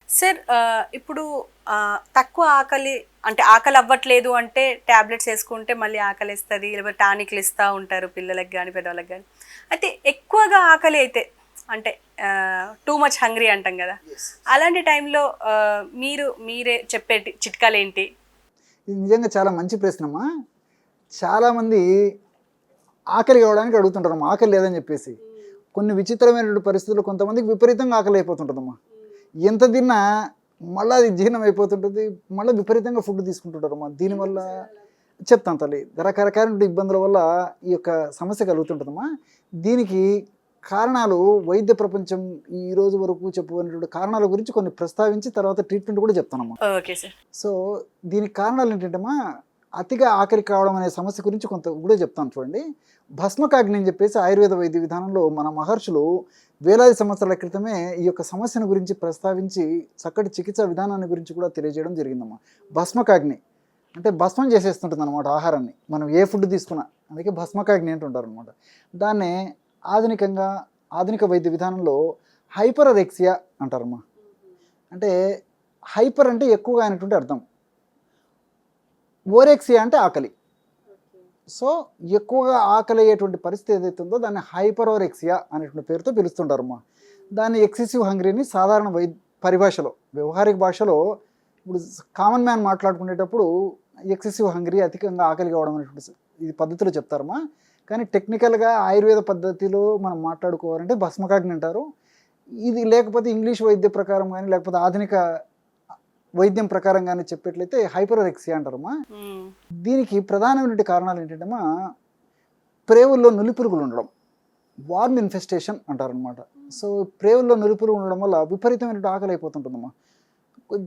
Sir ఇప్పుడు తక్కువ ఆకలి అంటే ఆకలి అవ్వట్లేదు అంటే టాబ్లెట్స్ వేసుకుంటే మళ్ళీ ఆకలిస్తుంది, లేకపోతే టానిక్లు ఇస్తూ ఉంటారు పిల్లలకి కానీ పెద్దవాళ్ళకి కానీ. అయితే ఎక్కువగా ఆకలి అయితే అంటే టూ మచ్ హంగ్రీ అంటాం కదా, అలాంటి టైంలో మీరే చెప్పే చిట్కాలు ఏంటి? ఇది నిజంగా చాలా మంచి ప్రశ్నమ్మా. చాలామంది ఆకలి కావడానికి అడుగుతుంటారమ్మా, ఆకలి లేదని చెప్పేసి. కొన్ని విచిత్రమైనటువంటి పరిస్థితులు కొంతమందికి విపరీతంగా ఆకలి అయిపోతుంటుందమ్మా. ఎంత తిన్నా మళ్ళీ అది జీర్ణం అయిపోతుంటుంది, మళ్ళీ విపరీతంగా ఫుడ్ తీసుకుంటుంటారమ్మా. దీనివల్ల చెప్తాను తల్లి, రకరకాల ఇబ్బందుల వల్ల ఈ యొక్క సమస్య కలుగుతుంటుందమ్మా. దీనికి కారణాలు వైద్య ప్రపంచం ఈ రోజు వరకు చెప్పుకునేటువంటి కారణాల గురించి కొన్ని ప్రస్తావించి తర్వాత ట్రీట్మెంట్ కూడా చెప్తానమ్మా. Okay sir. సో దీనికి కారణాలు ఏంటంటేమ్మా, అతిగా ఆకలి కావడం అనే సమస్య గురించి కొంత కూడా చెప్తాను చూడండి. భస్మకాగ్ని అని చెప్పేసి ఆయుర్వేద వైద్య విధానంలో మన మహర్షులు వేలాది సంవత్సరాల క్రితమే ఈ యొక్క సమస్యను గురించి ప్రస్తావించి చక్కటి చికిత్సా విధానాన్ని గురించి కూడా తెలియజేయడం జరిగిందమ్మా. భస్మకాగ్ని అంటే భస్మం చేసేస్తుంటుంది అనమాట ఆహారాన్ని, మనం ఏ ఫుడ్ తీసుకున్నా. అందుకే భస్మకాగ్ని అంటుంటారు అనమాట. దాన్నే ఆధునిక వైద్య విధానంలో హైపరరెక్సియా అంటారమ్మా. అంటే హైపర్ అంటే ఎక్కువగా అయినటువంటి అర్థం, ఓరెక్సియా అంటే ఆకలి. సో ఎక్కువగా ఆకలి అయ్యేటువంటి పరిస్థితి ఏదైతే ఉందో దాన్ని హైపరోరెక్సియా అనేటువంటి పేరుతో పిలుస్తుంటారమ్మా. దాన్ని ఎక్సెసివ్ హంగ్రీని సాధారణ పరిభాషలో, వ్యవహారిక భాషలో ఇప్పుడు కామన్ మ్యాన్ మాట్లాడుకునేటప్పుడు ఎక్సెసివ్ హంగ్రీ, అధికంగా ఆకలి కావడం అనేటువంటి ఇది పద్ధతిలో చెప్తారమ్మా. కానీ టెక్నికల్గా ఆయుర్వేద పద్ధతిలో మనం మాట్లాడుకోవాలంటే భస్మకాగ్ని అంటారు. ఇది లేకపోతే ఇంగ్లీష్ వైద్య ప్రకారం కానీ లేకపోతే ఆధునిక వైద్యం ప్రకారం కానీ చెప్పేట్లయితే హైపరోరెక్సియా అంటారమ్మా. దీనికి ప్రధానమైన కారణాలు ఏంటంటేమా, ప్రేవుల్లో నులిపురుగులు ఉండడం, వార్మ్ ఇన్ఫెస్టేషన్ అంటారనమాట. సో ప్రేవుల్లో నులిపురుగులు ఉండడం వల్ల విపరీతమైన ఆకలి అయిపోతుంటుందమ్మా.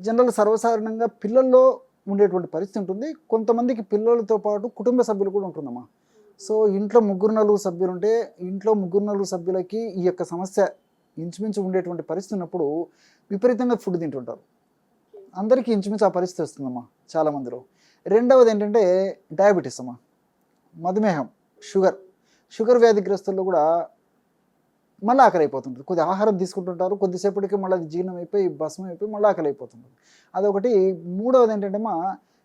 జనరల్ సర్వసాధారణంగా పిల్లల్లో ఉండేటువంటి పరిస్థితి ఉంటుంది. కొంతమందికి పిల్లలతో పాటు కుటుంబ సభ్యులు కూడా ఉంటుందమ్మా. సో ఇంట్లో 3-4 సభ్యులు ఉంటే ఇంట్లో 3-4 సభ్యులకి ఈ యొక్క సమస్య ఇంచుమించు ఉండేటువంటి పరిస్థితి ఉన్నప్పుడు విపరీతంగా ఫుడ్ తింటుంటారు. అందరికీ ఇంచుమించు ఆ పరిస్థితి వస్తుందమ్మా చాలామందిలో. రెండవది ఏంటంటే డయాబెటీస్ అమ్మా, మధుమేహం, షుగర్ వ్యాధిగ్రస్తుల్లో కూడా మళ్ళీ ఆకలి అయిపోతుంటుంది. కొద్ది ఆహారం తీసుకుంటుంటారు, కొద్దిసేపటికి మళ్ళీ అది జీర్ణం అయిపోయి భస్మం అయిపోయి మళ్ళీ ఆకలి అయిపోతుంది. అదొకటి. మూడవది ఏంటంటేమా,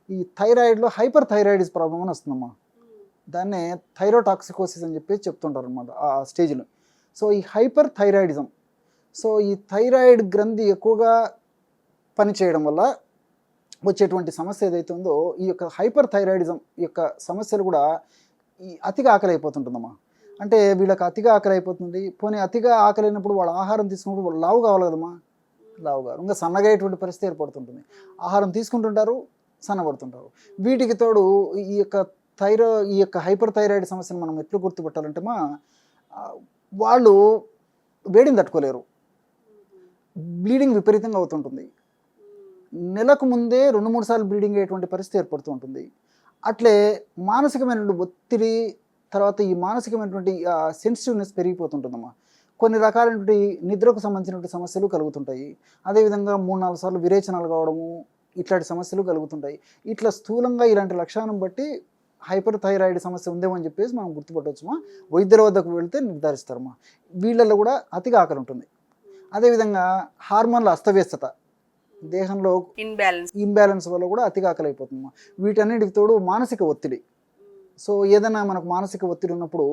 ఈ థైరాయిడ్లో హైపర్ థైరాయిడిస్ ప్రాబ్లం అని వస్తుందమ్మా. దాన్నే థైరోటాక్సికోసిస్ అని చెప్పి చెప్తుంటారు అనమాట ఆ స్టేజ్లో. సో ఈ హైపర్ థైరాయిడిజం, సో ఈ థైరాయిడ్ గ్రంథి ఎక్కువగా పనిచేయడం వల్ల వచ్చేటువంటి సమస్య ఏదైతే ఉందో, ఈ యొక్క హైపర్ థైరాయిడిజం యొక్క సమస్యలు కూడా ఈ అతిగా ఆకలి అయిపోతుంటుందమ్మా. అంటే వీళ్ళకి అతిగా ఆకలి అయిపోతుంది. పోనీ అతిగా ఆకలి అయినప్పుడు వాళ్ళ ఆహారం తీసుకున్నప్పుడు వాళ్ళు లావు కావాలి కదమ్మా, లావు కాదు, ఇంకా సన్నగా అయ్యేటువంటి పరిస్థితి ఏర్పడుతుంటుంది. ఆహారం తీసుకుంటుంటారు, సన్నబడుతుంటారు. వీటికి తోడు ఈ యొక్క హైపర్ థైరాయిడ్ సమస్యను మనం ఎట్లు గుర్తుపట్టాలంటే వాళ్ళు వేడిని తట్టుకోలేరు, బ్లీడింగ్ విపరీతంగా అవుతుంటుంది. నెలకు ముందే 2-3 సార్లు బ్లీడింగ్ అయ్యేటువంటి పరిస్థితి ఏర్పడుతూ ఉంటుంది. అట్లే మానసికమైనటువంటి ఒత్తిడి, తర్వాత ఈ మానసికమైనటువంటి సెన్సిటివ్నెస్ పెరిగిపోతుంటుందమ్మా. కొన్ని రకాలైనటువంటి నిద్రకు సంబంధించినటువంటి సమస్యలు కలుగుతుంటాయి. అదేవిధంగా 3-4 సార్లు విరేచనాలు కావడము, ఇట్లాంటి సమస్యలు కలుగుతుంటాయి. ఇట్లా స్థూలంగా ఇలాంటి లక్షణాలను బట్టి హైపర్ థైరాయిడ్ సమస్య ఉందేమో అని చెప్పేసి మనం గుర్తుపట్టవచ్చుమా. వైద్యుల వద్దకు వెళ్తే నిర్ధారిస్తారమ్మా. వీళ్ళల్లో కూడా అతిగా ఆకలి ఉంటుంది. అదేవిధంగా హార్మోన్ల అస్తవ్యస్తత, దేహంలో ఇంబ్యాలెన్స్ వల్ల కూడా అతిగా ఆకలి అయిపోతుందమ్మా. వీటన్నిటికి తోడు మానసిక ఒత్తిడి. సో ఏదైనా మనకు మానసిక ఒత్తిడి ఉన్నప్పుడు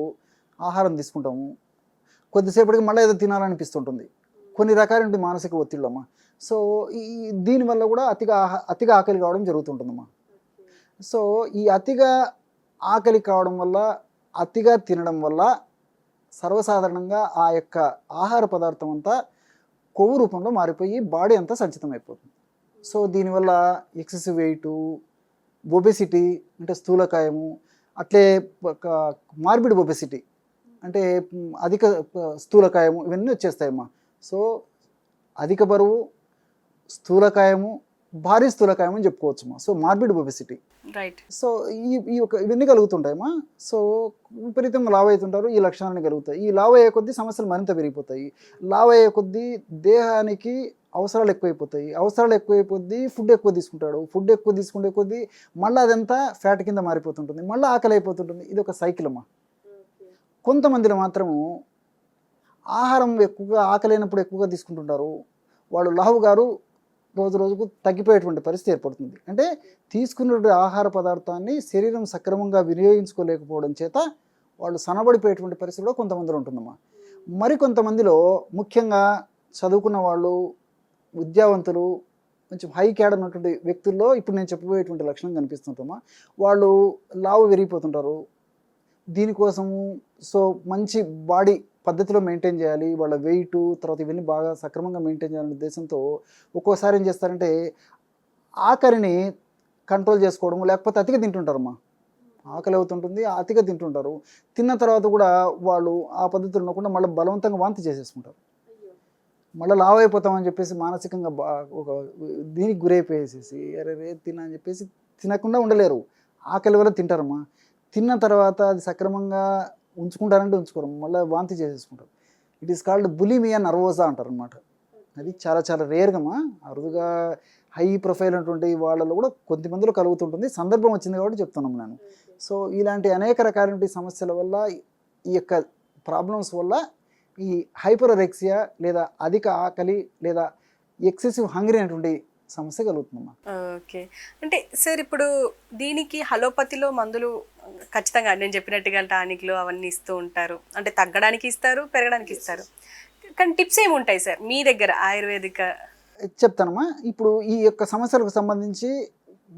ఆహారం తీసుకుంటాము, కొద్దిసేపటికి మళ్ళీ ఏదో తినాలనిపిస్తుంటుంది. కొన్ని రకాలైన మానసిక ఒత్తిళ్ళు అమ్మా. సో దీనివల్ల కూడా అతిగా ఆకలి కావడం జరుగుతుంటుందమ్మా. సో ఈ అతిగా ఆకలి కావడం వల్ల, అతిగా తినడం వల్ల సర్వసాధారణంగా ఆ యొక్క ఆహార పదార్థం అంతా కొవ్వు రూపంలో మారిపోయి బాడీ అంతా సంచితం అయిపోతుంది. సో దీనివల్ల ఎక్సెసివ్ వెయిట్, ఒబెసిటీ అంటే స్థూలకాయము, అట్లే మార్బిడ్ ఒబెసిటీ అంటే అధిక స్థూలకాయము, ఇవన్నీ వచ్చేస్తాయమ్మా. సో అధిక బరువు, స్థూలకాయము, భారీ స్థూలకాయం అని చెప్పుకోవచ్చుమా. So morbid obesity, right. So ఇవన్నీ కలుగుతుంటాయమ్మా. సో విపరీతంగా లావు అవుతుంటారు, ఈ లక్షణాలన్నీ కలుగుతాయి. ఈ లావు అయ్యే కొద్దీ సమస్యలు మరింత పెరిగిపోతాయి. లావు అయ్యే కొద్దీ దేహానికి అవసరాలు ఎక్కువైపోతాయి. అవసరాలు ఎక్కువైపోద్ది ఫుడ్ ఎక్కువ తీసుకుంటాడు. ఫుడ్ ఎక్కువ తీసుకుంటే కొద్దీ మళ్ళీ అదంతా ఫ్యాట్ కింద మారిపోతుంటుంది, మళ్ళీ ఆకలి అయిపోతుంటుంది. ఇది ఒక సైకిల్ అమ్మా. కొంతమందిలో మాత్రము ఆహారం ఎక్కువగా ఆకలి అయినప్పుడు ఎక్కువగా తీసుకుంటుంటారు, వాళ్ళు లావు గారు రోజు రోజుకు తగ్గిపోయేటువంటి పరిస్థితి ఏర్పడుతుంది. అంటే తీసుకున్నటువంటి ఆహార పదార్థాన్ని శరీరం సక్రమంగా వినియోగించుకోలేకపోవడం చేత వాళ్ళు సన్నబడిపోయేటువంటి పరిస్థితి కూడా కొంతమందిలో ఉంటుందమ్మా. మరికొంతమందిలో ముఖ్యంగా చదువుకున్న వాళ్ళు, విద్యావంతులు, కొంచెం హై క్యాడర్ ఉన్నటువంటి వ్యక్తుల్లో ఇప్పుడు నేను చెప్పబోయేటువంటి లక్షణం కనిపిస్తుంటామా. వాళ్ళు లావు విరిగిపోతుంటారు. దీనికోసము మంచి బాడీ పద్ధతిలో మెయింటైన్ చేయాలి, వాళ్ళ వెయిట్ తర్వాత ఇవన్నీ బాగా సక్రమంగా మెయింటైన్ చేయాలనే ఉద్దేశంతో ఒక్కోసారి ఏం చేస్తారంటే ఆకలిని కంట్రోల్ చేసుకోవడం, లేకపోతే అతిగా తింటుంటారమ్మా. ఆకలి అవుతుంటుంది, అతిగా తింటుంటారు. తిన్న తర్వాత కూడా వాళ్ళు ఆ పద్ధతిలో ఉండకుండా మళ్ళీ బలవంతంగా వాంతి చేసేసుకుంటారు. మళ్ళీ లావ్ అయిపోతామని చెప్పేసి మానసికంగా ఒక దీనికి గురైపోయేసేసి అరే రే తిన్నా అని చెప్పేసి తినకుండా ఉండలేరు. ఆకలి వల్ల తింటారమ్మా. తిన్న తర్వాత అది సక్రమంగా ఉంచుకుంటారంటే ఉంచుకోరు, మళ్ళీ వాంతి చేసేసుకుంటారు. It is called bulimia nervosa అంటారు అనమాట. అది చాలా చాలా రేర్గా, అరుదుగా హై ప్రొఫైల్ ఉన్నటువంటి వాళ్ళలో కూడా కొద్దిమందిలో కలుగుతుంటుంది. సందర్భం వచ్చింది కాబట్టి చెప్తున్నాము నేను. సో ఇలాంటి అనేక రకాలైన సమస్యల వల్ల, ఈ యొక్క ప్రాబ్లమ్స్ వల్ల ఈ హైపరోరెక్సియా లేదా అధిక ఆకలి లేదా ఎక్సెసివ్ హంగ్రీ అనేటువంటి సమస్య కలుగుతుందమ్మా. ఓకే, అంటే సార్ ఇప్పుడు దీనికి అలోపతిలో మందులు ఖచ్చితంగా నేను చెప్పినట్టుగా టానిక్లు అవన్నీ ఇస్తూ ఉంటారు, అంటే తగ్గడానికి ఇస్తారు, పెరగడానికి ఇస్తారు. కానీ టిప్స్ ఏమి ఉంటాయి సార్ మీ దగ్గర ఆయుర్వేదిక? చెప్తానమ్మా. ఇప్పుడు ఈ యొక్క సమస్యలకు సంబంధించి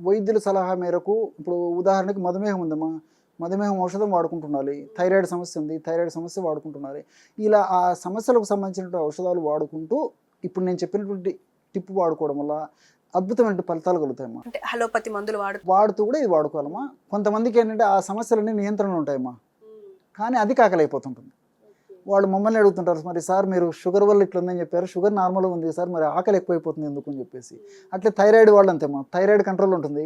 వైద్యుల సలహా మేరకు, ఇప్పుడు ఉదాహరణకి మధుమేహం ఉందమ్మా, మధుమేహం ఔషధం వాడుకుంటుండాలి. థైరాయిడ్ సమస్య ఉంది, థైరాయిడ్ సమస్య వాడుకుంటున్నారు. ఇలా ఆ సమస్యలకు సంబంధించిన ఔషధాలు వాడుకుంటూ ఇప్పుడు నేను చెప్పినటువంటి టిప్ వాడుకోవడం వల్ల అద్భుతమైన ఫలితాలు కలుగుతాయమ్మా. అంటే అలోపతి మందులు వాడుతూ కూడా ఇది వాడుకోవాలమ్మా. కొంతమందికి ఏంటంటే ఆ సమస్యలన్నీ నియంత్రణలో ఉంటాయమ్మా, కానీ అది ఆకలి వాళ్ళు మమ్మల్ని అడుగుతుంటారు, మరి సార్ మీరు షుగర్ వల్ల ఇట్లా ఉందని చెప్పారు, షుగర్ నార్మల్గా ఉంది సార్, మరి ఆకలి ఎక్కువైపోతుంది ఎందుకు అని చెప్పేసి. అట్లే థైరాయిడ్ వాళ్ళు అంతేమ్మా, థైరాయిడ్ కంట్రోల్ ఉంటుంది,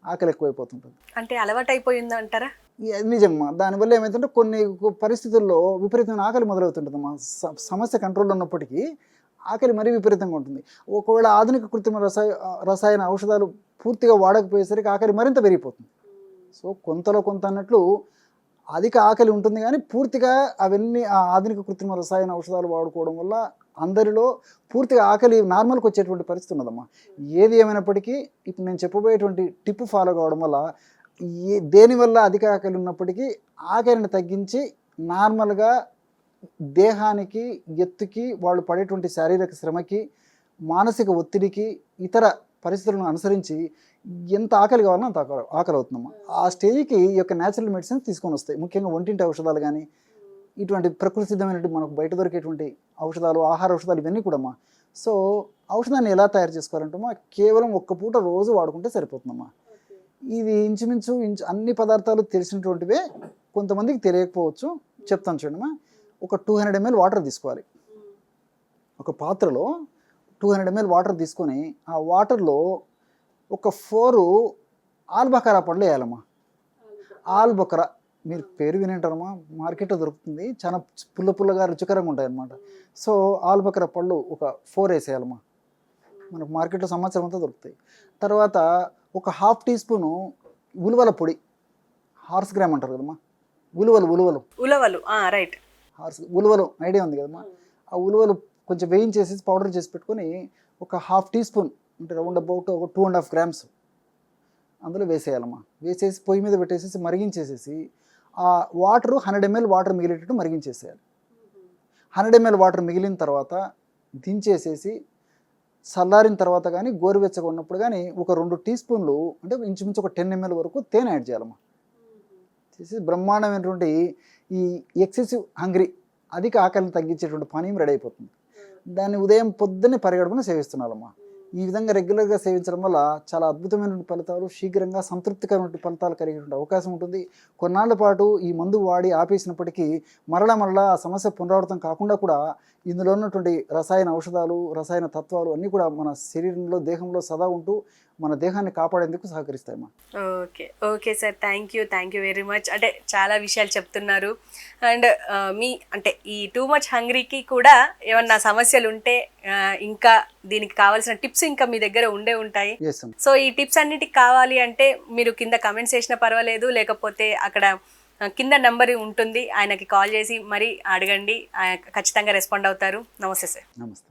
ఆకలి ఎక్కువైపోతుంటుంది. అంటే అలవాటు అయిపోయింది అంటారా? నిజమ్మా. దానివల్ల ఏమైతుంటే కొన్ని పరిస్థితుల్లో విపరీతమైన ఆకలి మొదలవుతుంటుందమ్మా. సమస్య కంట్రోల్లో ఉన్నప్పటికీ ఆకలి మరీ విపరీతంగా ఉంటుంది. ఒకవేళ ఆధునిక కృత్రిమ రసాయన ఔషధాలు పూర్తిగా వాడకపోయేసరికి ఆకలి మరింత పెరిగిపోతుంది. సో కొంతలో కొంత అన్నట్లు అధిక ఆకలి ఉంటుంది, కానీ పూర్తిగా అవన్నీ ఆ ఆధునిక కృత్రిమ రసాయన ఔషధాలు వాడుకోవడం వల్ల అందరిలో పూర్తిగా ఆకలి నార్మల్కి వచ్చేటువంటి పరిస్థితి ఉన్నదమ్మా. ఏది ఏమైనప్పటికీ ఇప్పుడు నేను చెప్పబోయేటువంటి టిప్ ఫాలో కావడం వల్ల దేనివల్ల అధిక ఆకలి ఉన్నప్పటికీ ఆకలిని తగ్గించి నార్మల్గా దేహానికి, ఎత్తుకి, వాళ్ళు పడేటువంటి శారీరక శ్రమకి, మానసిక ఒత్తిడికి, ఇతర పరిస్థితులను అనుసరించి ఎంత ఆకలి కావాలన్నా అంత ఆకలి అవుతుందమ్మా. ఆ స్టేజ్కి ఈ యొక్క న్యాచురల్ మెడిసిన్స్ తీసుకొని వస్తాయి. ముఖ్యంగా ఒంటింటి ఔషధాలు కానీ, ఇటువంటి ప్రకృతి సిద్ధమైనటువంటి మనకు బయట దొరికేటువంటి ఔషధాలు, ఆహార ఔషధాలు ఇవన్నీ కూడామ్మా. సో ఔషధాన్ని ఎలా తయారు చేసుకోవాలంటమ్మా, కేవలం ఒక్క పూట రోజు వాడుకుంటే సరిపోతుందమ్మా. ఇది ఇంచుమించు అన్ని పదార్థాలు తెలిసినటువంటివే, కొంతమందికి తెలియకపోవచ్చు. చెప్తాను చూడమ్మా. ఒక 200 ml వాటర్ తీసుకోవాలి. ఒక పాత్రలో 200 ml వాటర్ తీసుకొని ఆ వాటర్లో ఒక 4 ఆల్బకరా పండ్లు వేయాలమ్మా. ఆల్బకరా మీరు పేరు వినేంటారమ్మా, మార్కెట్లో దొరుకుతుంది, చాలా పుల్లగా రుచికరంగా ఉంటాయి అన్నమాట. సో ఆల్బకరా పళ్ళు ఒక 4 వేసేయాలమ్మా. మనకు మార్కెట్లో సంవత్సరం అంతా దొరుకుతాయి. తర్వాత ఒక 1/2 టీ స్పూను ఉలువల పొడి, హార్స్ గ్రామ్ అంటారు కదమ్మా, ఉలువలు రైట్, ఉలువలు ఐడియా ఉంది కదమ్మా. ఆ ఉలువలు కొంచెం వేయించేసి పౌడర్ చేసి పెట్టుకొని ఒక 1/2 టీ స్పూన్ అంటే రౌండ్ అబౌట్ ఒక 2.5 grams అందులో వేసేయాలమ్మా. వేసేసి పొయ్యి మీద పెట్టేసేసి మరిగించేసేసి ఆ వాటర్ 100 ml వాటర్ మిగిలేటట్టు మరిగించేసేయాలి. 100 ml వాటర్ మిగిలిన తర్వాత దించేసేసి చల్లారిన తర్వాత కానీ గోరువెచ్చగా ఉన్నప్పుడు కానీ ఒక 2 టీ స్పూన్లు అంటే ఇంచుమించు ఒక 10 ml వరకు తేనె యాడ్ చేయాలమ్మా. చేసి బ్రహ్మాండమైనటువంటి ఈ ఎక్సెసివ్ హంగ్రీ, అధిక ఆకలిని తగ్గించేటువంటి పానీయం రెడీ అయిపోతుంది. దాన్ని ఉదయం పొద్దున్నే పరిగడుపున సేవిస్తున్నారమ్మా. ఈ విధంగా రెగ్యులర్గా సేవించడం వల్ల చాలా అద్భుతమైనటువంటి ఫలితాలు, శీఘ్రంగా సంతృప్తికరమైన ఫలితాలు కలిగేటువంటి అవకాశం ఉంటుంది. కొన్నాళ్ల పాటు ఈ మందు వాడి ఆపేసినప్పటికీ మరలా ఆ సమస్య పునరావృతం కాకుండా కూడా ఇందులో ఉన్నటువంటి రసాయన ఔషధాలు, రసాయన తత్వాలు అన్నీ కూడా మన శరీరంలో, దేహంలో సదా ఉంటూ మన దేహాన్ని కాపాడేందుకు సహకరిస్తాయమ్మా. Okay sir, thank you very much. అంటే చాలా విషయాలు చెప్తున్నారు. అండ్ అంటే ఈ టూ మచ్ హంగ్రీకి కూడా ఏమన్నా సమస్యలు ఉంటే ఇంకా దీనికి కావాల్సిన టిప్స్ ఇంకా మీ దగ్గర ఉంటాయి. సో ఈ టిప్స్ అన్నిటికి కావాలి అంటే మీరు కింద కమెంట్స్ చేసినా పర్వాలేదు, లేకపోతే అక్కడ కింద నెంబర్ ఉంటుంది, ఆయనకి కాల్ చేసి మరి అడగండి, ఖచ్చితంగా రెస్పాండ్ అవుతారు. నమస్తే సార్. నమస్తే.